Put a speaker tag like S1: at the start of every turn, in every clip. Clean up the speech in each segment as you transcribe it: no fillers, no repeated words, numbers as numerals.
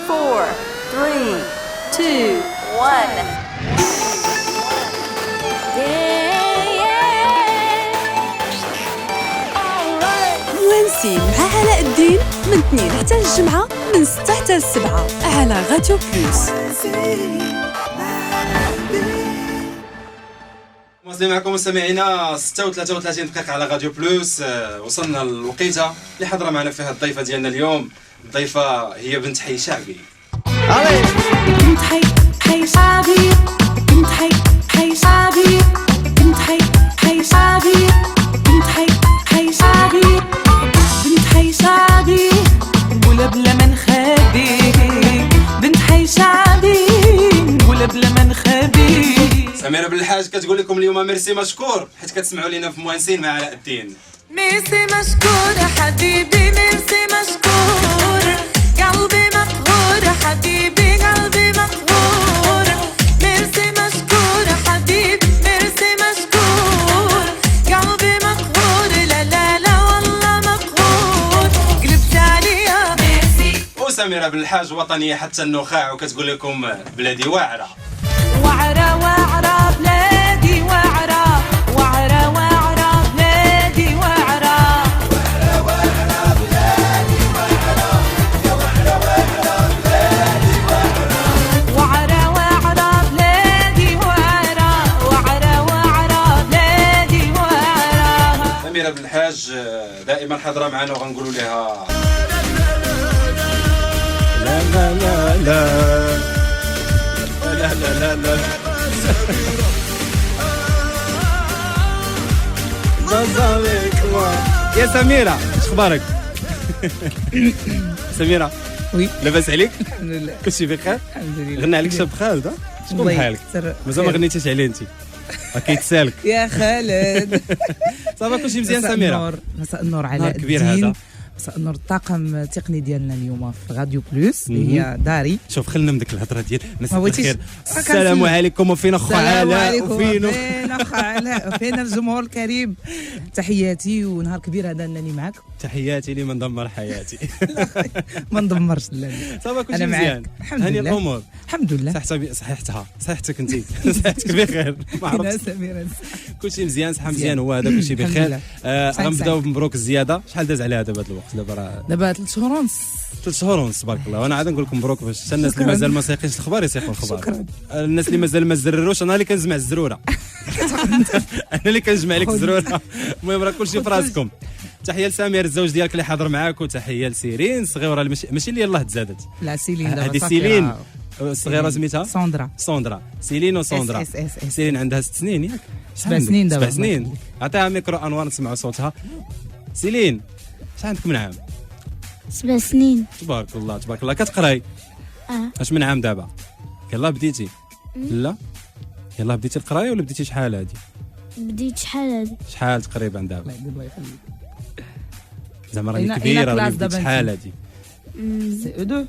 S1: 4 3 2 1
S2: موانسين مع علاء الدين من 2 حتى الجمعة من 6 حتى 7 على راديو بلوس.
S3: مواصلين معكم مستمعينا 36 دقيقة على راديو بلوس. وصلنا الوقيته اللي حضر معنا فيها الضيفة ديالنا اليوم. الضيفة هي بنت حي شعبي.
S2: بنت حي شعبي، بنت حي شعبي، بنت حي شعبي، بنت حي شعبي، بنت حي شعبي، ولا بلا ما نخبي، بنت حي شعبي ولا بلا ما نخبي.
S3: سميرة بالحاج كتقول لكم اليوم ميرسي مشكور حيت كتسمعوا لينا في موانسين مع علاء الدين.
S2: ميرسي مشكور حبيبي، ميرسي مشكور، قلبي مقهور حبيبي، قلبي مقهور، ميرسي مشكور حبيبي، ميرسي مشكور، قلبي مقهور، لا لا لا والله مقهور، قلبت عليا ميرسي.
S3: وسميرة بالحاج وطنية حتى النخاع وكتقول لكم بلادي واعرة.
S2: وعرة وعرة بلادي وعرة، وعرة وعرة بلادي وعرة، وعرة وعرة بلادي وعرة، يا وعرة وعرة بلادي وعرة، وعرة وعرة بلادي وعرة، وعرة وعرة بلادي وعرة.
S3: سميرة بالحاج دائما حاضرة معنا وغنقولوا لها لا لا لا لا لا لا لا لا يا سميرة اش اخبارك؟ سميرة
S4: وي
S3: لاباس عليك؟
S4: الحمد لله
S3: كلشي بخير؟
S4: الحمد لله.
S3: غنى عليك شاب خالد شكون بحالك؟ مازال ما غنيتيش عليه انت كيتسالك
S4: يا خالد.
S3: صافا كلشي مزيان سميرة؟
S4: مساء النور علاء
S3: كبير
S4: الدين.
S3: هذا.
S4: مساء النور الطاقم التقني ديالنا اليوم في راديو بلوس اللي هي داري.
S3: شوف خلينا من ديك الهضره ديال مساء
S4: ما بغيتيش-
S3: الخير السلام عليكم وفينا اخو علاء وفينا
S4: فينا اخ علاء وفينا الجمهور الكريم. تحياتي ونهار كبير هذا انني معك.
S3: تحياتي لي من دمر حياتي.
S4: ما ندمرش لا.
S3: صافا كلشي
S4: أنا معاك.
S3: مزيان
S4: الحمد
S3: هاني
S4: لله.
S3: الامور
S4: الحمد لله.
S3: صحتك انت صحتك بخير ما
S4: فينا
S3: عرفت
S4: سميرة.
S3: كلشي مزيان صحه
S4: مزيان.
S3: مزيان هو هذا كلشي
S4: الحمد
S3: بخير.
S4: لله.
S3: غنبداو بمبروك الزياده. شحال داز عليها دابا هذا الوقت؟
S4: دابا 3 شهور ونص.
S3: 3 شهور ونص تبارك الله. وانا عاد نقول لكم مبروك باش حتى الناس اللي
S4: شكراً.
S3: مازال ما سايقينش الخبار يسيقوا الخبار.
S4: شكراً.
S3: الناس اللي مازال ما زرروش انا اللي كنجمع الزروره. انا اللي كنجمع لك الزروره. المهم راه كلشي في راسكم. تحيه لسمير الزوج ديالك اللي حاضر معاك وتحيه لسيرين صغيره ماشي اللي يلاه تزادت.
S4: لا سيلين دابا
S3: هذه
S4: صافي
S3: سيلين
S4: راه.
S3: الصغيره سميتها
S4: ساندرا.
S3: سيلين وساندرا.
S4: اس اس اس.
S3: سيلين عندها 6 سنين ياك
S4: 7 سنين دابا.
S3: 7 سنين. عطيها ميكرو انوار نسمعوا صوتها. سيلين شحال عندك من عام؟
S5: 7 سنين.
S3: تبارك الله تبارك الله. كتقراي؟ اش من عام دابا؟ يلاه بديتي؟ لا يلاه بديتي القرايه ولا بديتي شحال هادي؟
S5: بديت شحال هادي؟
S3: شحال تقريبا دابا؟
S4: الله يخليك.
S3: زعما راني
S4: إلا
S3: كبيره
S4: كلاس
S3: ولا بديت
S4: دابا
S3: شحال
S4: أنت.
S3: هادي؟
S4: سي او دو.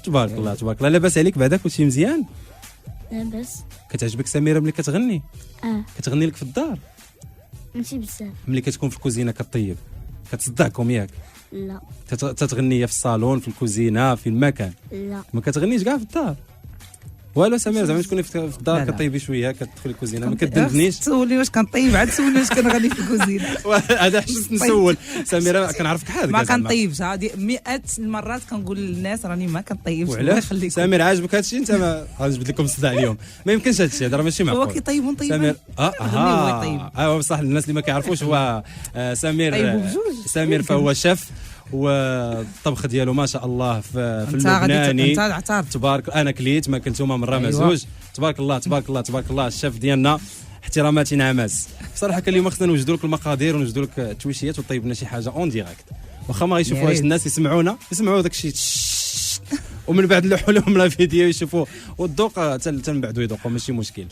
S3: تبارك الله تبارك الله. لاباس عليك بعدا كلشي مزيان؟
S5: لاباس.
S3: كتعجبك سميره ملي كتغني؟ كتغني لك في الدار؟
S5: ماشي بزاف.
S3: ملي كتكون في الكوزينه كطيب كتصدعكم ياك؟
S5: لا
S3: تتغني في الصالون في الكوزينه في المكان؟
S5: لا
S3: ما كتغنيش كاع في الدار؟ والو سمير زعما تكوني في الدار
S4: لا، لا.
S3: كطيبي شويه كتدخلي الكوزينه ما كدندنيش.
S4: تسولني واش كنطيب عاد تسولني واش كنغني في الكوزينه.
S3: هذا حشت نسول سميره كنعرفك حالك
S4: ما كنطيبش هذه مئات المرات كنقول للناس راني ما كنطيبش. الله
S3: وعلاش
S4: يخليكم.
S3: سمير عاجبك هذا الشيء انت ما غنجبد لكم الصداع اليوم ما يمكنش هذا الشيء هذا راه ماشي معقول.
S4: هو كيطيب ونطيب
S3: سمير
S4: غني هو يطيب.
S3: بصح الناس اللي ما كيعرفوش هو سمير
S4: طيبوا بجوج.
S3: سمير فهو شيف والطبخ ديالو ما شاء الله في
S4: انت غادي
S3: اللبناني
S4: انت اعترف.
S3: تبارك. انا كليت ما كنتوما مره
S4: أيوة.
S3: مزوج. تبارك الله تبارك الله تبارك الله. الشيف ديالنا احتراماتي نعماس بصراحه. كان اليوم خصنا نوجدوا لك المقادير ونوجدوا لك التويشيات وطيب لنا شي حاجه اون ديريكت واخا ما
S4: يا
S3: غيشوفوهاش
S4: ريت.
S3: الناس يسمعوا داك الشيء ومن بعد نلوحوا لهم لا فيديو يشوفوا والذوق حتى من بعد يذوقوا ماشي مشكل.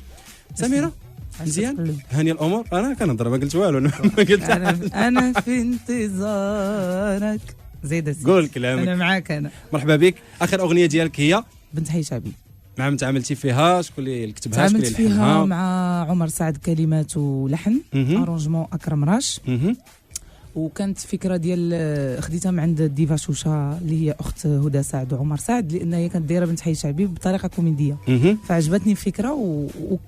S3: سميره مزيان هاني الامور. انا كنهضر ما قلت والو انا ما قلت
S4: انا في انتظارك. زيد
S3: قول كلامك.
S4: انا معاك. انا
S3: مرحبا بك. اخر اغنيه ديالك هي
S4: بنت حي شعبي.
S3: مع من تعاملتي فيها؟ شكون اللي كتبها؟ شكون
S4: تعاملت
S3: اللي
S4: فيها
S3: لحنها؟
S4: مع عمر سعد كلمات ولحن.
S3: مهم.
S4: ارونجمون اكرم راش.
S3: مهم.
S4: وكانت فكره ديال خديتها من عند ديفا شوشه اللي هي اخت هدى سعد وعمر سعد، لان هي كانت دايره بنت حي شعبي بطريقه كوميديه. فعجبتني الفكره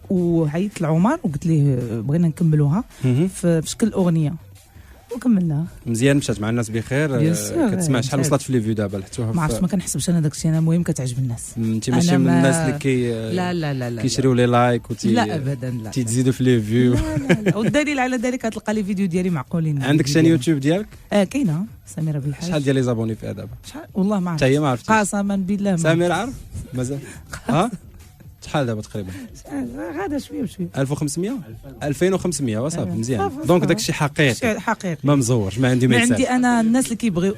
S4: وعيطت لعمر وقلت ليه بغينا نكملوها في شكل اغنيه وكملناها.
S3: مزيان، مشات مع الناس بخير. كتسمع شحال وصلت في لي فيو دابا لحتوها؟
S4: ما عرفتش، ما كنحسبش انا داكشي، انا المهم كتعجب الناس.
S3: انت ماشي من الناس اللي
S4: لا لا لا لا
S3: كيشريو لي لايك
S4: لا ابدا، لا
S3: تيزيدوا في لي فيو.
S4: لا والدليل على ذلك كتلقى لي فيديو ديالي معقولين.
S3: عندك شان يوتيوب ديالك؟
S4: كاينه سميره بالحاج.
S3: شحال ديال لي زابوني فيها دابا؟
S4: شحال والله ما عرفت.
S3: حتى هي ما عرفتش
S4: قسما بالله
S3: سمير عارف مازال. شحال دابا تقريبا؟
S4: غادا شويه بشويه.
S3: 1500 2500 وصافي مزيان. دونك داك الشيء حقيقي
S4: حقيقي
S3: ما مزورش، ما عندي ما
S4: ما عندي انا الناس اللي كيبغيو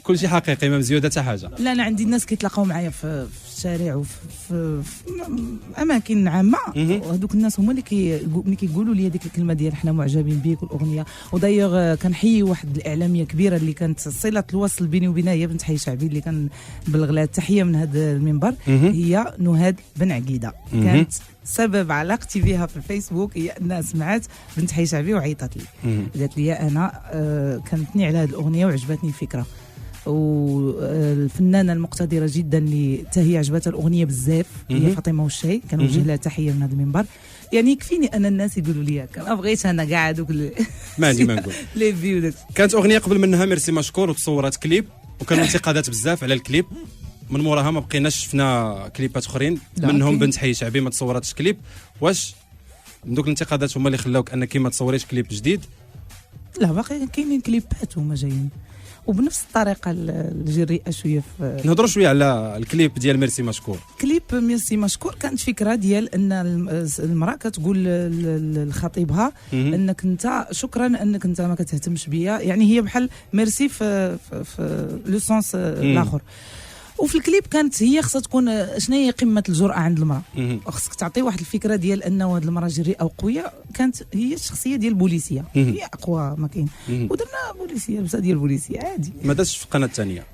S3: كلشي حقيقي، ما مزيوده حتى حاجه.
S4: لا انا عندي الناس كيتلاقاو معايا في الشارع وفي اماكن عامه، وهذوك الناس هما اللي كيقولوا لي هذيك الكلمه ديال حنا معجبين بيك والاغنيه. ودايوغ كنحيي واحد الاعلاميه كبيره اللي كانت صله الوصل بيني وبينها، هي بنت حي شعبي اللي كنبلغ لها التحيه من هذا المنبر، هي نهاد بن عقيده. كانت سبب علاقتي بها في الفيسبوك هي انها سمعت بنت حي شعبي وعيطت لي قالت لي انا كانتني على هذه الاغنيه وعجبتني الفكره. والفنانه المقتدره جدا اللي حتى هي عجبتها الاغنيه بزاف هي فاطمه والشاي، كنوجه لها تحيه من هذا المنبر. يعني يكفيني انا الناس يقولوا لي هكا، ما بغيتش انا كاع دوك
S3: ما عندي ما نقول.
S4: لي فيو داك.
S3: كانت اغنيه قبل منها ميرسي مشكور وتصورات كليب، وكانوا انتقادات بزاف على الكليب. من موراها ما بقيناش شفنا كليبات اخرين منهم بنت حي شعبي ما تصوراتش كليب. واش دوك الانتقادات هما اللي خلاوك انك ما تصوريش كليب جديد؟
S4: لا باقي كاينين كليبات هما جايين وبنفس الطريقه الجريئه شويه.
S3: نهضروا شويه على الكليب ديال ميرسي مشكور.
S4: كليب ميرسي مشكور كانت فكره ديال ان المراه كتقول لخطيبها انك انت شكرا انك انت ما كتهتمش بيا، يعني هي بحال ميرسي في لو سونس الاخر. وفي الكليب كانت هي خصها تكون شنو هي قمه الجرأه عند المراه، خصك تعطي واحد الفكره ديال انه هذه المراه جريئه وقويه. كانت هي الشخصيه ديال البوليسيه، هي اقوى ما كاين، ودرنا بوليسيه لبسه ديال البوليسيه عادي.
S3: ما دازش في القناه الثانيه؟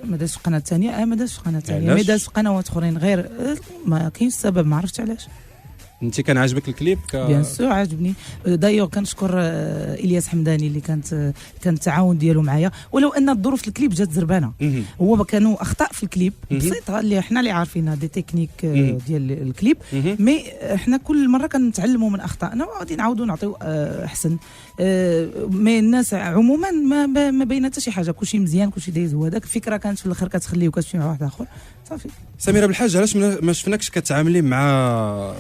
S4: ما دازش في القناه الثانيه، ما دازش في القناه الثانيه، ما دازش في قنوات اخرين غير ما كاينش السبب، ما عرفتش علاش.
S3: انت كان عاجبك الكليب؟
S4: بيان سور عجبني. دايوغ كنشكر الياس حمداني اللي كان التعاون ديالو معايا، ولو ان الظروف في الكليب جات زربانه. هو كانوا اخطاء في الكليب بسيطه اللي حنا اللي عارفينها دي تكنيك ديال الكليب، مي حنا كل مره كنتعلموا من اخطائنا وغادي نعاودوا نعطيو احسن. مي الناس عموما ما بينات حتى شي حاجه، كلشي مزيان كلشي دايز. هو داك الفكره كانت في الاخر كتخليه وكتمشي مع واحد اخر صافي.
S3: سميره بالحاج، علاش ما شفناكش كتعاملي مع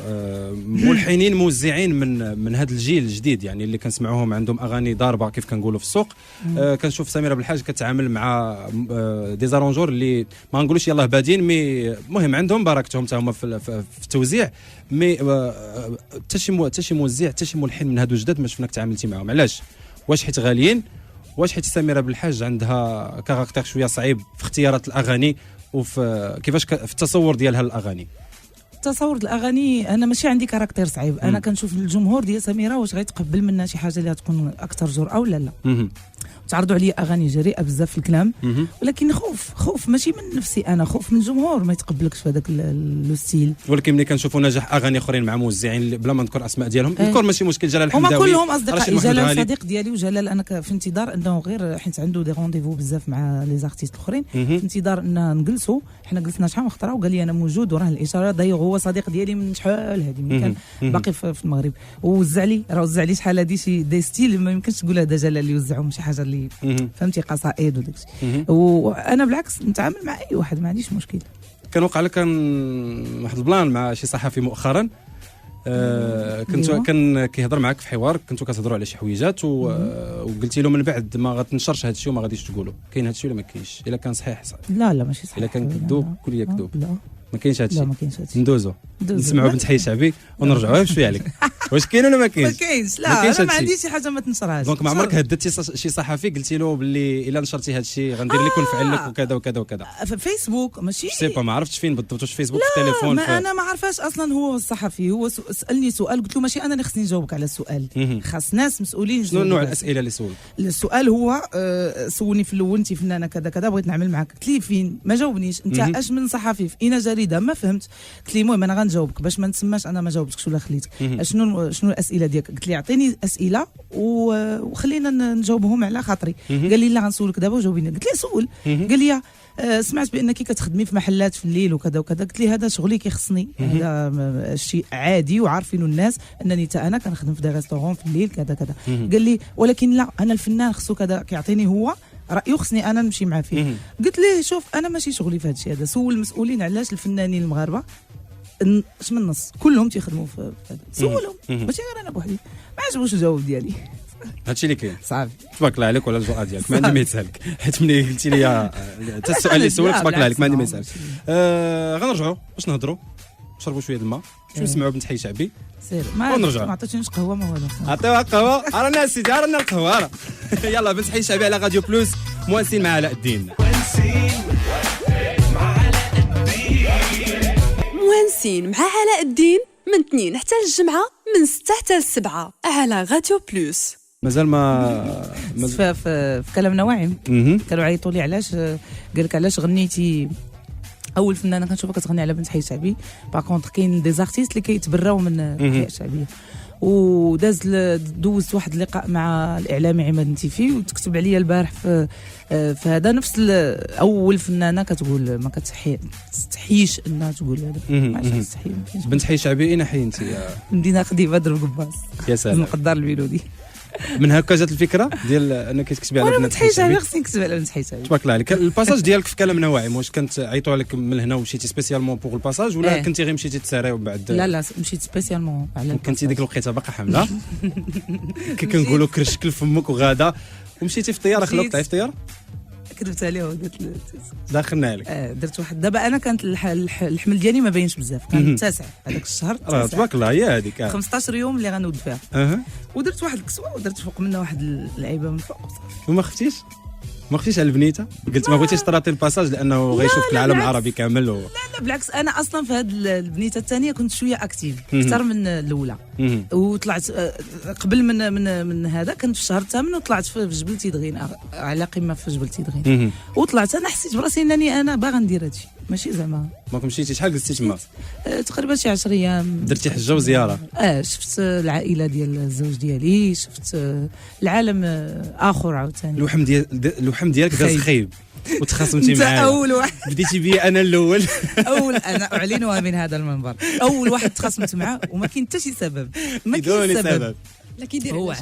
S3: ملحنين موزعين من هذا الجيل الجديد، يعني اللي كنسمعوهم عندهم اغاني ضاربه كيف كنقولوا في السوق؟ كنشوف سميره بالحاج كتعامل مع دي زارونجور اللي ما نقولوش يلاه بادين، مي المهم عندهم بركتهم حتى هما في التوزيع. مي حتى شي موزع حتى شي ملحن من هادو جداد ما شفناك تعاملتي معاهم. علاش؟ واش حيت غاليين؟ واش حيت سميره بالحاج عندها كاركتير شويه صعيب في اختيارات الاغاني وفي كيفاش في التصور ديالها للاغاني؟
S4: تصور الاغاني انا ماشي عندي كاركتير صعيب، انا كنشوف الجمهور ديال سميره واش غيتقبل منا شي حاجه اللي غتكون اكثر جرأه ولا لا. تعرضوا عليا اغاني جريئه بزاف في الكلام، ولكن خوف ماشي من نفسي انا، خوف من الجمهور ما يتقبلكش في هذاك لو ستيل. ولكن
S3: ملي كنشوفوا نجاح اغاني اخرين مع موزعين بلا ما نذكر اسماء ديالهم يذكر ماشي مشكل، جلال الحمداوي
S4: هما كلهم اصدقائي، جلال صديق ديالي، وجلال انا في انتظار انه غير حيت عنده دي رونديفو بزاف مع لي زارتيست الاخرين، في انتظار ان نجلسوا. حنا جلسنا شحال من خطره وقال لي انا موجود وراه الاشاره. دايوغ هو صديق ديالي من شحال هذه ملي كان باقي في المغرب، ووزع لي شحال هذه شي دي ستيل ما يمكنش تقول هذا جلال اللي وزعهم شي حاجه اللي فهمتي قصائد وداكشي. وانا بالعكس نتعامل مع اي واحد ما عنديش مشكل.
S3: كان وقع لك واحد البلان مع شي صحفي مؤخرا، كان كيهضر معك في حوار، كنتو كتهضروا على شي حويجات وقلتي له من بعد ما غتنشرش هذا الشيء وما غاديش تقولوا. كاين هذا الشيء ولا ما كاينش؟ الا كان صحيح
S4: لا ماشي صحيح،
S3: الا كان كذوب قول لي كذوب.
S4: لا
S3: ما كاينش هذا الشيء.
S4: لا ما كاينش هذا الشيء.
S3: ندوزو نسمعوا بنت حي شعبي ونرجعوا بشويه عليك. واش كاين ولا ما كاينش؟
S4: ما كاينش. لا انا ما عنديش شي حاجه ما تنشرهاش.
S3: دونك ما عمرك هددتي شي صحفي قلتي له باللي الا نشرتي هذا الشيء غندير لك ونفعل لك وكذا وكذا وكذا؟
S4: في فيسبوك ماشي
S3: سيبا ما عرفتش فين بالضبط، واش فيسبوك في التليفون؟
S4: لا انا ما عارفاش اصلا. هو الصحفي هو سالني سؤال قلت له ماشي انا اللي خصني نجاوبك على السؤال، خاص ناس مسؤولين.
S3: شنو نوع الاسئله اللي سولك؟
S4: السؤال هو سولني في الاول انت فنانه كذا كذا بغيت نعمل معاك، قلت لي فين؟ ما جاوبنيش. انت اش من صحفي في اين جريده بعيده ما فهمت. قلت لي المهم انا غنجاوبك باش ما نسماش انا ما جاوبتكش ولا خليتك. شنو الاسئله ديالك؟ قلت لي اعطيني اسئله وخلينا نجاوبهم على خاطري. قال لي لا غنسولك دابا وجاوبيني. قلت له سول. قال لي سمعت بانك كتخدمي في محلات في الليل وكذا وكذا. قلت لي هذا شغلي كيخصني، هذا شيء عادي وعارفينه الناس انني حتى انا كنخدم في دي ريستورون في الليل كذا كذا. قال لي ولكن لا انا الفنان خصو كذا، كيعطيني هو رايه خصني انا نمشي معاه فيه. قلت ليه شوف انا ماشي شغلي في هذا الشيء هذا. سول المسؤولين علاش الفنانين المغاربه اش من النص كلهم تيخدموا في هذا. سولهم ماشي غير انا بوحدي. ما عجبوش الجواب ديالي.
S3: هادشي اللي كاين
S4: صافي.
S3: تبارك الله عليك ولا الجرأة ديالك ما عندي ما يتسالك، حيت ملي قلتي لي حتى السؤال اللي سولك تبارك الله عليك ما عندي ما يتسالك. غنرجعوا باش نهضروا نشربوا شويه الماء باش نسمعوا بنت حي شعبي
S4: سير ما عطيتنيش قهوه ما والو.
S3: عطيوها قهوه. رانا سيدي رانا القهوه. يلا بنت حي شعبي على راديو بلوس. مواسين مع علاء الدين.
S2: موانسين مع علاء الدين من 2 حتى الجمعة من 6 حتى 7 على راديو بلوس.
S3: مازال ما
S4: في كلامنا واعم. كانوا عيطوا لي علاش قال لك علاش غنيتي اول فنانه كنشوفها كتغني على بنت حي شعبي. باغ كاين دي زارتيست اللي كيتبراو من الاحياء الشعبيه. دوزت واحد اللقاء مع الاعلامي عماد نتيفي وتكتب عليا البارح في هذا نفس اول فنانه كتقول ما كتستحيش انها تقول هذا. ما تستحي
S3: بنت حي شعبي. اين حي انت؟
S4: مدينه قديمه در القباص.
S3: يا سلام.
S4: المقدار البيلودي.
S3: من هكا جات الفكره ديال انك تكتبي على بنت حي شعبي.
S4: خصني نكتب على بنت حي شعبي.
S3: تبارك الله عليك. الباساج ديالك في كلامنا واعم واش كنت عيطوا عليك من هنا ومشيتي سبيسيالمون بوغ الباساج ولا كنتي غير مشيتي تساري وبعد؟
S4: لا مشيت سبيسيالمون على.
S3: كنتي ديك الوقيته باقا حامله كي كنقولوا كرشكل فمك وغادا ومشيتي في الطياره خلوك طيب في الطياره.
S4: كذبت عليه وقلت
S3: داخلنا عليك.
S4: درت واحد دابا انا كانت الحمل ديالي ما باينش بزاف كان 9 هذاك الشهر.
S3: تبارك الله هي هذيك
S4: 15 يوم اللي غنود فيها. ودرت واحد الكسوه ودرت فوق منها واحد اللعيبه من فوق.
S3: وما خفتيش على البنيته؟ قلت ما بغيتيش تراطي الباساج لانه غيشوف العالم العربي كامل لا
S4: بالعكس انا اصلا في هذه البنيته الثانيه كنت شويه اكتيف اكثر من الاولى. وطلعت قبل من هذا كنت في الشهر الثامن وطلعت في جبل تيدغين على قمه في جبل تيدغين. وطلعت انا حسيت براسي انني انا باغا ندير هادشي ماشي زعما.
S3: ما مشيتي شحال جلستي تما؟
S4: تقريبا شي 10 ايام.
S3: درتي حجه وزياره؟
S4: شفت العائله ديال الزوج ديالي شفت العالم اخر عاوتاني.
S3: اللحم ديالك داز خايب وتخاصمتي معايا.
S4: اول واحد
S3: بديتي بي انا الاول.
S4: انا اعلنها من هذا المنبر. اول واحد تخاصمت معاه وما كاين حتى شي سبب. ما كاين سبب.
S1: لا كيدير
S4: هو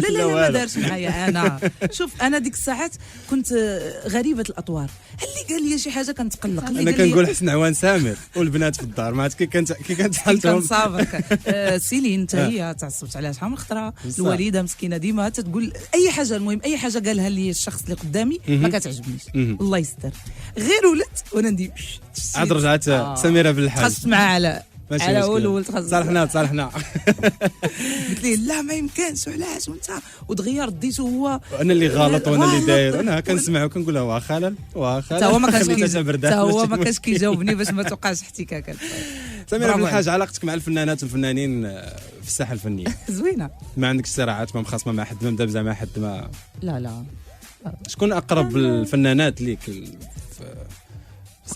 S4: لا ما دارش معايا انا. شوف انا ديك الساعات كنت غريبه الاطوار. اللي قال لي شي حاجه كنتقلق.
S3: انا كنقول حسن عوان سامر والبنات في الدار ما عرفت كي كانت حالتهم.
S4: كنصابر سيلين حتى هي تعصبت عليها شحال من خطره. الوالده مسكينه ديما تقول اي حاجه. المهم اي حاجه قالها لي الشخص اللي قدامي ما كتعجبنيش. الله يستر غير ولدت وانا ندير
S3: عاد رجعت سميره بالحاج
S4: خاصت معاه على اول
S3: صالحنا
S4: قلت ليه لا ما يمكنش علاش وانت ودغيا رديته هو
S3: انا اللي غلط وانا اللي داير. انا كنسمع وكنقول له واخا خلل
S4: حتى هو ما كانش كيجاوبني باش ما توقعش احتكاكات.
S3: سميره بالحاج علاقتك مع الفنانات والفنانين في الساحه الفنيه
S4: زوينه؟
S3: ما عندكش صراعات ما مخاصمه مع حد ما مدابزه مع حد ما؟
S4: لا
S3: شكون اقرب الفنانات ليك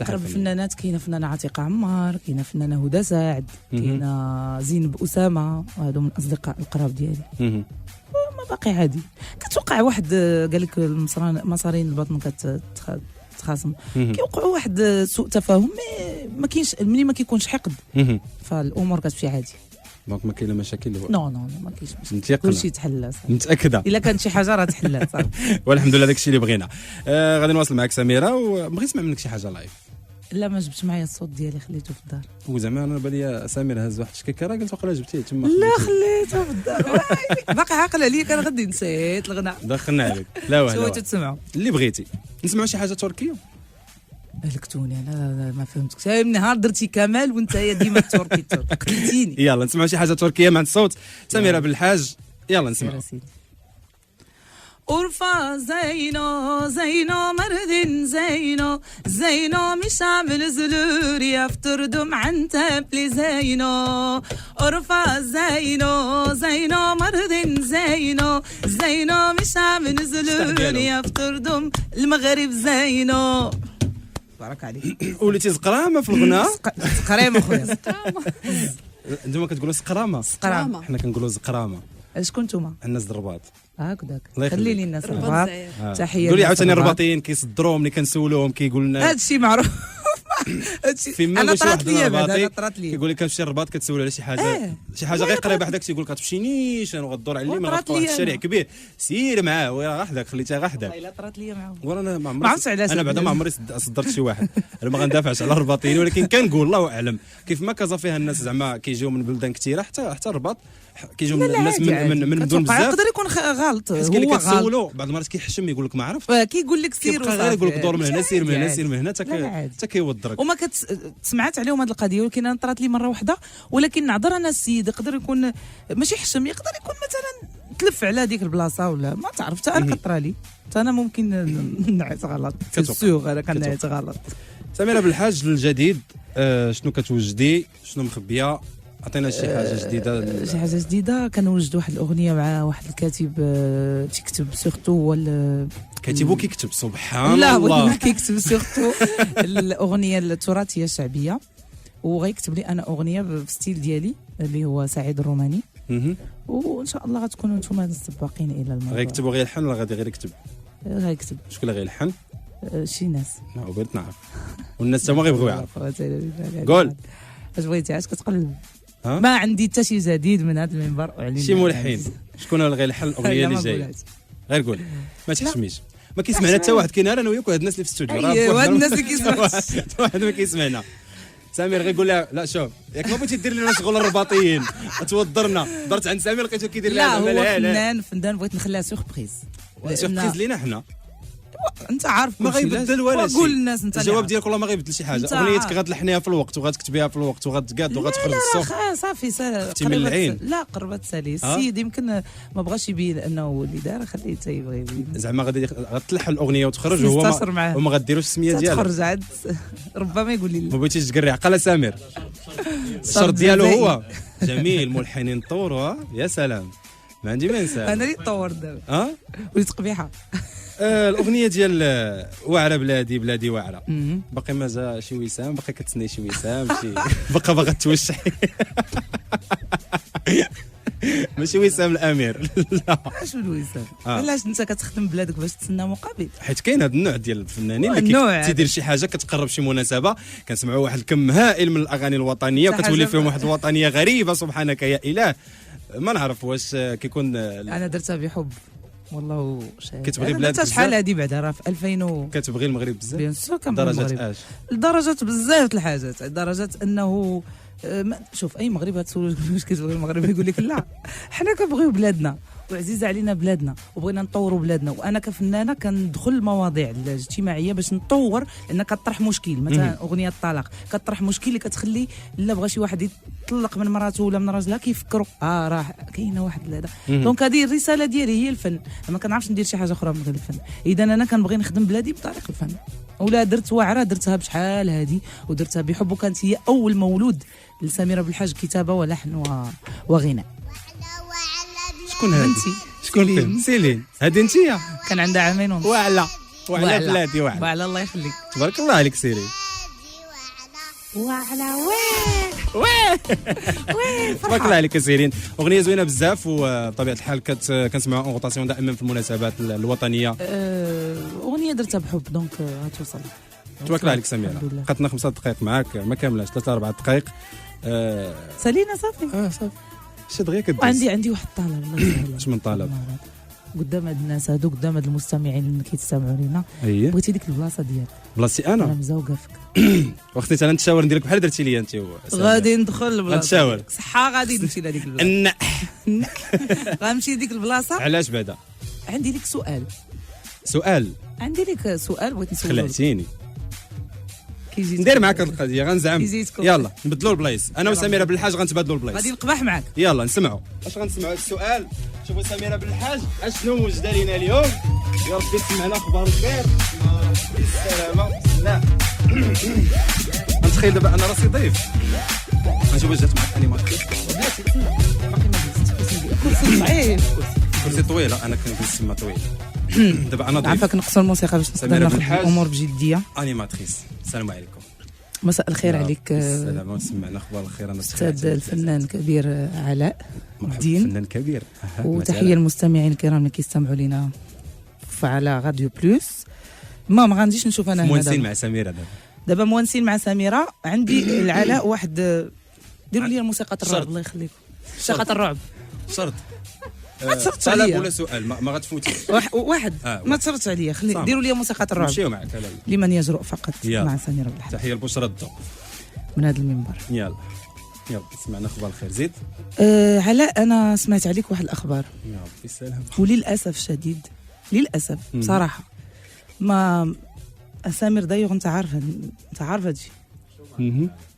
S4: أقرب الفنانات؟ كاينه فنانه عتيقه عمار، كاينه فنانه هدى سعد، كاينه زينب اسامه، وهذو من الاصدقاء القراب ديالي. ما باقي عادي. كتوقع واحد قال لك مصارين البطن كتخاصم كيوقعوا واحد سوء تفاهم ما كاينش ملي ما كيكونش حقد فالامور كتمشي عادي.
S3: دونك ما كاين لا مشاكل.
S4: نو ما كاينش مشاكل. كلشي تحل
S3: متاكده
S4: الا كانت شي حاجه راه تحلات صافي.
S3: والحمد لله داكشي اللي بغينا. غادي نواصل معك سميره وبغيت نسمع منك شي حاجه لايف.
S4: لا ما جبتش معايا الصوت ديالي خليته في الدار.
S3: وزعما انا بالي سميره هز واحد الشكيكه قلت وقيلا جبتيه تما.
S4: لا خليته في الدار. باقي عاقله عليا كان غادي نسيت الغناء.
S3: دخلنا عليك. لا والو
S4: شويه تسمعوا
S3: اللي بغيتي. نسمعوا شي حاجه تركيه.
S4: هلكتوني انا ما فهمتكش. نهار درتي كمال وانت ديما تركي قتلتيني.
S3: يلا نسمعوا شي حاجه تركيه مع الصوت سميره بالحاج. يلا نسمعوا.
S4: أرفا زينو مردين زينو مش عامل زلور يفتردم عن تبلي زينو. أرفا زينو مردين زينو مش عامل زلور يفتردم المغرب زينو. بارك عليك.
S3: وليتي زقرامه في الغناء.
S4: قريمه خويا.
S3: انتم كتقولوا سقرامه.
S4: سقرامه.
S3: حنا كنقولوا زقرامه.
S4: شكون نتوما؟
S3: الناس د الرباط.
S4: هكذاك
S3: الله يخليك.
S4: خلي لي الناس
S1: الرباط
S4: الرباط.
S1: زاير.
S4: تحيه
S3: قولي
S4: للناس
S3: عاوتاني
S4: الرباط.
S3: الرباطيين كيصدروهم ملي كنسولوهم كيقول لنا
S4: هذا الشيء معروف. هادشي
S3: فيما
S4: انا
S3: قلت
S4: طرات
S3: واحد
S4: لي بعدا
S3: الرباطي
S4: طرات لي
S3: كيقول لك كنمشي للرباط كتسول على شي حاجه شي حاجه غير قريبه حداك تيقول لك غتمشينيش انا غدور على اليمين
S4: وطرات
S3: غتروح
S4: لي
S3: الشارع
S4: أنا.
S3: كبير سير معاه ويا غا حداك خليتها غا حداك.
S4: الا طرات لي معاهم.
S3: وانا ما
S4: ما عرفتش علاش.
S3: انا بعدا ما عمري صدرت شي واحد. انا ما غندافعش على الرباطيين ولكن كنقول الله اعلم كيف ما كازا فيها الناس زعما كيجيو من بلدان كثيره حتى الرباط كيجيو من الناس من مدن بزاف.
S4: يقدر يكون غلط
S3: حيت كاين
S4: هو
S3: اللي
S4: غلط.
S3: كتسولو بعض المرات كيحشم يقول لك ما عرفت
S4: كيقول لك سير
S3: كيبقى غير يقول لك دور من هنا سير من هنا سير من هنا حتى كيوضرك.
S4: وما سمعت عليهم هذه القضيه ولكن انا طرات لي مره واحده ولكن نعذر انا السيد يقدر يكون ماشي حشم يقدر يكون مثلا تلف على هذيك البلاصه ولا ما تعرف حتى انا كطرا لي حتى انا ممكن نعيط غلط سيغ انا كنعيط غلط.
S3: سميرة بالحاج الجديد شنو كتوجدي شنو مخبيه عطينا شي حاجه جديده.
S4: شي حاجه جديده كنوجد واحد الاغنيه مع واحد الكاتب تيكتب سورتو هو
S3: كاتبو كيكتب سبحان
S4: لا
S3: الله
S4: كيكتب سورتو الاغنيه التراثيه الشعبيه وغيكتب لي انا اغنيه بالستيل ديالي اللي هو سعيد الروماني وان شاء الله غتكونوا نتوما السباقين الى الموضوع.
S3: غيكتبوا غير الحن ولا غادي غير يكتب؟
S4: غيكتب
S3: شكون اللي غيلحن؟
S4: شي ناس
S3: بغيت نعرف والناس تما غيبغيو يعرفوا. قول
S4: اش بغيتي علاش كتقلب؟
S3: ها؟
S4: ما عندي حتى شي جديد من هذا المنبر وعلينا
S3: شي ملحن شكون اللي غيلحن الاغنيه اللي جايه؟ غير قول ما تحشميش ما كيسمعنا حتى واحد كاين انا وياك وهاد الناس اللي في الاستوديو
S4: ايوا هاد الناس اللي كيسمعوا
S3: واحد ما كيسمعنا. سمير غيقول لها لا شوف ياك ما بغيتي دير لنا شغل الرباطيين توضرنا درت عند سمير لقيتو كيدير
S4: لا
S3: لها
S4: هو فنان بغيت نخليها سوربريز
S3: سوربريز لينا حنا
S4: انت عارف
S3: ما غيبدل ولا شيء.
S4: قول للناس انت
S3: الجواب ديالك والله ما غيبدل شي حاجه اغنيتك غتلحنيها في الوقت وغتكتبيها في الوقت وغتقاد وغتخرج الصوت
S4: صافي
S3: من العين.
S4: لا قربت سالي السيد يمكن ما بغاش يبين انه اللي دار خليه حتى يبغي
S3: زعما غتلحن الاغنيه وتخرج وهو ما غديروش السميه ديالها
S4: تخرج عاد ربما يقول لي
S3: ما بغيتيش تقري عقله سمير الشرط ديالو هو جميل ملحنين طوروا يا سلام ما عندي ما نسى
S4: انا اللي طور دابا وليت قبيحه.
S3: الاغنيه ديال واعره بلادي بلادي واعره باقي ما جا شي وسام باقي كتسني شي وسام شي باقا باغا توشح ماشي وسام الامير لا
S4: شنو الوسام علاش انت كتخدم بلادك باش تسنى مقابل
S3: حيت كاين هذا النوع ديال الفنانين اللي تيدير شي حاجه كتقرب شي مناسبه كنسمعوا واحد الكم هائل من الاغاني الوطنيه وكتولي فيهم واحد الوطنيه غريبه سبحانك يا اله ما نعرف واش كيكون
S4: انا درتها بحب والله شاهد.
S3: كتبغي بلادك
S4: شحال هذه بعدا راه في 2000
S3: كتبغي المغرب بزاف
S4: بيان سور كنبغي
S3: درجات
S4: لدرجه بزاف الحاجات لدرجه انه شوف اي مغربي تسولو واش كتبغي المغرب يقول لك لا حنا كنبغيو بلادنا وعزيزه علينا بلادنا وبغينا نطوروا بلادنا وانا كفنانه كندخل المواضيع الاجتماعيه باش نطور لان كطرح مشكل مثلا اغنيه الطلاق كطرح مشكل اللي كتخلي لا بغى شي واحد يطلق من مراته ولا من راجلها كيفكروا راه كاينه واحد هذا دونك هذه الرساله ديالي هي الفن ما كنعرفش ندير شي حاجه اخرى من غير الفن اذا انا كنبغي نخدم بلادي بطريق الفن ولا درت واعره درتها بشحال هذه ودرتها بحب وكانت هي اول مولود لسميرة بالحاج كتابه ولحن وغناء.
S3: شكون هذه؟ شكون فين؟ سيلين هذه انت
S4: كان عندها عامين ونص.
S3: وعلى بلادي
S4: وعلى الله يخليك
S3: تبارك الله عليك سيلين
S4: وعلى وين
S3: تبارك الله عليك سيرين اغنيه زوينه بزاف وبطبيعه الحال كنسمعوها اون روتاسيون دائما في المناسبات الوطنيه
S4: اغنيه درتها بحب دونك غتوصل
S3: تبارك الله عليك سميرة بقاتنا 5 دقائق معاك ما كاملاش 3 4 دقائق
S4: سالينا صافي
S3: صافي شي دغيا كدوز
S4: عندي واحد الطلب الله يسهل
S3: اش من طلب
S4: قدام هاد الناس هادو قدام هاد المستمعين اللي كيتسمعوا لينا بغيتي ديك البلاصه ديالك
S3: بلاصتي انا
S4: مزوقه فيك
S3: وقتي انا نتشاور نديرك بحال درتي لي انت
S4: غادي ندخل البلاصه
S3: نتشاور
S4: صحه غادي نمشي لهاديك البلاصه غنمشي لديك البلاصه
S3: علاش بعدا
S4: عندي لك
S3: سؤال
S4: عندي لك سؤال بغيت نسولك
S3: خلعتيني ندير معاك هاد القضيه غنزعم يلا نبدلوا البلايص انا وسميرة بالحاج غنتبادلوا البلايص
S4: غادي نقبح معاك
S3: يلا نسمعوا اش غنسمعوا السؤال شوفوا سميرة بالحاج اشنو موجده لينا اليوم يا ربي تسمعنا اخبار الخير بالسلامه لا نتخيل دابا انا راسي ضيف غنشوف واش جات معك انيماتريس
S4: كرسي صعيب
S3: كرسي طويله انا كنجلس تما طويل دابا انا ضيف
S4: عافاك نقصوا الموسيقى باش نقدر ناخذ الامور بجديه
S3: انيماتريس السلام عليكم.
S4: مساء الخير عليك
S3: السلام وسمعنا اخبار الخير. انا
S4: استاذ الفنان الكبير علاء الدين،
S3: فنان كبير.
S4: وتحيه للمستمعين الكرام اللي كيستمعوا لنا على راديو بلوس. ما غاديش نشوف انا
S3: موانسين مع سميره
S4: دابا موانسين مع سميره. عندي العلاء واحد، ديروا لي موسيقى الرعب الله يخليكم. موسيقى الرعب
S3: شرط.
S4: ما تشرطش
S3: طلب
S4: عليا
S3: ولا سؤال ما غتفوتيش.
S4: واحد ما تشرطش عليا. خلي ديروا لي موسيقى الرعب.
S3: نمشيو معك
S4: لمن يجرؤ فقط
S3: يلا.
S4: مع سميره بالحق.
S3: تحيه لبشرى الضو
S4: من هذا المنبر.
S3: يلا سمعنا اخبار الخير. زيد.
S4: علاء انا سمعت عليك واحد الاخبار
S3: يا ربي السلام.
S4: وللاسف الشديد للاسف بصراحه ما سامر دايوغ انت عارف هادشي.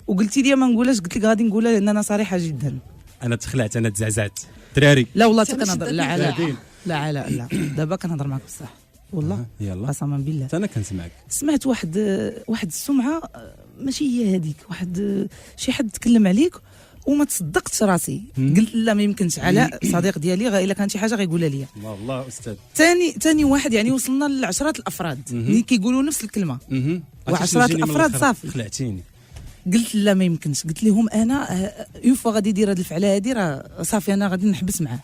S4: وقلتي لي ما نقولهاش، قلت لك غادي نقولها لان انا صريحه جدا.
S3: انا تخلعت، انا تزعزعت دراري.
S4: لا والله كنهضر. لا علاء لا دابا كنهضر معك بصح والله.
S3: يلا
S4: قسما بالله
S3: انا كنسمعك.
S4: سمعت واحد السمعه ماشي هي هذيك، شي حد تكلم عليك وما تصدقتش راسي. قلت لا ما يمكنش. علاء صديق ديالي الا كان شي حاجه غيقولها لي.
S3: والله استاذ.
S4: ثاني واحد يعني وصلنا لعشرات الافراد اللي كيقولوا نفس الكلمه. وعشرات الافراد صافي.
S3: خلعتيني.
S4: قلت لا ما يمكنش. قلت لهم انا اون فوا غادي يدير هذه الفعله هذه راه صافي انا غادي نحبس معاه.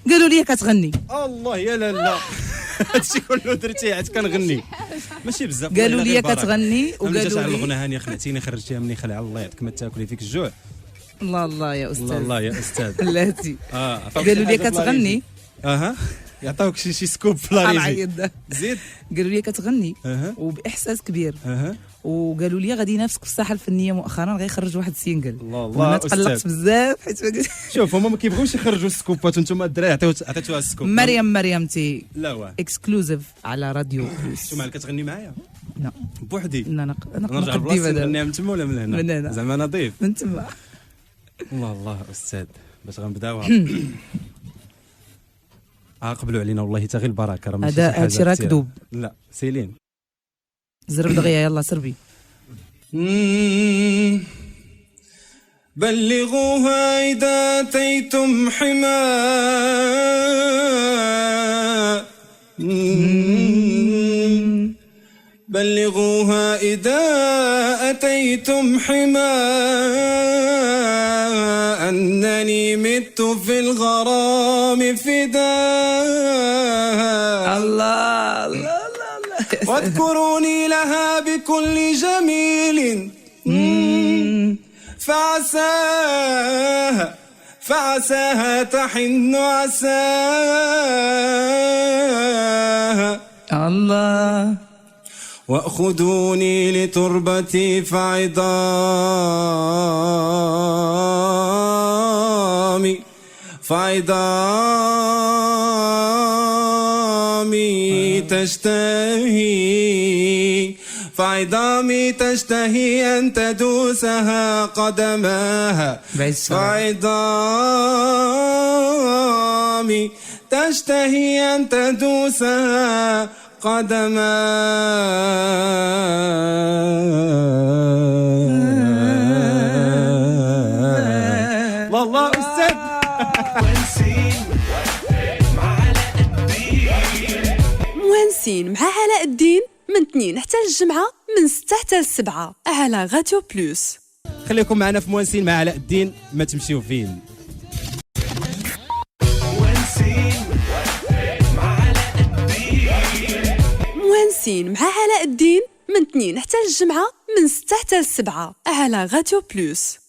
S4: قالوا لي كتغني.
S3: الله يا لا هادشي كله درتيه عاد كنغني ماشي بزاف.
S4: قالوا لي كتغني
S3: وقالوا لي الغنى هانيه خلعتيني خرجتيها مني خلع. الله يعطيك ما تاكلي فيك الجوع.
S4: الله يا استاذ.
S3: الله يا استاذ.
S4: بلاتي. قالوا لي كتغني.
S3: يعطاوك شي سكوب في لاريزي. زيد.
S4: قالوا لي كتغني وباحساس كبير. وقالوا لي غادي ينافسك في الساحه الفنيه مؤخرا، غيخرج واحد السينجل.
S3: الله
S4: انا تقلقت بزاف حيت
S3: شوف هما ما كيبغيوش يخرجوا السكوبات وانتم الدراري عطيتوها السكوب.
S4: مريم تي
S3: لا واه
S4: اكسكلوزيف على راديو.
S3: شو مالك كتغني معايا؟
S4: لا
S3: بوحدي.
S4: انا
S3: نرجع لبلاصتي نغنيها من تما ولا من هنا؟
S4: من هنا
S3: زعما انا ضيف
S4: من تما.
S3: الله استاذ باش غنبداوها. قبلوا علينا والله حتى غير البركه. راه ماشي
S4: هادشي راه كذوب.
S3: لا سيلين
S4: زرب دغيا يلا سربي.
S3: بلغوها إذا أتيتم حماء. بلغوها إذا أتيتم حماء أنني مت في الغرام فداء.
S4: الله
S3: واذكروني لها بكل جميل فعساها تحن عساها.
S4: الله.
S3: وأخذوني لتربتي فعظامي فعظامي تشتهي أن تدوسها قدماها. فعظامي تشتهي أن تدوسها قدماها. والله أستاذ.
S2: موانسين مع علاء الدين من 2 حتى الجمعة، من 6 حتى 7 على راديو بلوس.
S3: خليكم معنا في موانسين مع علاء الدين، ما تمشيو فين.
S2: موانسين مع علاء الدين من 2 حتى الجمعة، من 6 حتى 7 على راديو بلوس.